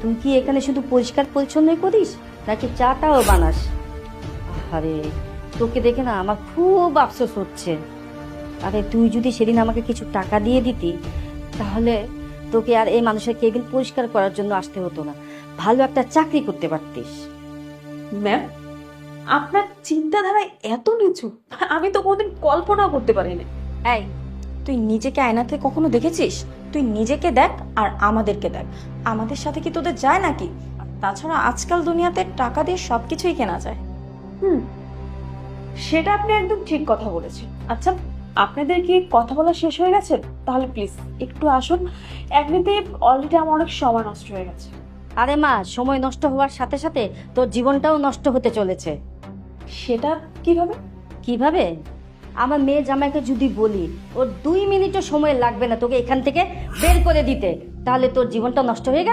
তুই কি এখানে শুধু পরিষ্কার পরিচ্ছন্নই করিস নাকি চাটাও বানাস? আরে তোকে দেখে না আমার খুব আফসোস হচ্ছে। আরে তুই যদি সেদিন আমাকে কিছু টাকা দিয়ে দিতি তাহলে তোকে আর এই মানুষের কেবিন পরিষ্কার করার জন্য আসতে হতো না, ভালো একটা চাকরি করতে পারতিস। ম্যাম, আপনার চিন্তাধারা এত নিচু আমি তো কোনোদিন কল্পনাও করতে পারিনি। এই, তুই নিজেকে আয়নাতে কখনো দেখেছিস? তুই নিজেকে দেখ আর আমাদেরকে দেখ, আমাদের সাথে কি তোদের যায় নাকি? আর তাছাড়া আজকাল দুনিয়াতে টাকা দিয়ে সবকিছুই কেনা যায়। সেটা আপনি একদম ঠিক কথা বলেছেন। আচ্ছা, আপনাদের কি কথা বলা শেষ হয়ে গেছে? তাহলে প্লিজ একটু আসুন, এমনিতে অলরেডি আমার অনেক সময় নষ্ট হয়ে গেছে। আরে মা, সময় নষ্ট হওয়ার সাথে সাথে তোর জীবনটাও নষ্ট হতে চলেছে। সেটা কিভাবে? কিভাবে? আমার মেয়ে জামাইকে যদি বলি ওর 2 মিনিটও সময় লাগবে না তোকে এখান থেকে বের করে দিতে, তাহলে তোর জীবনটা নষ্ট হয়ে গেল।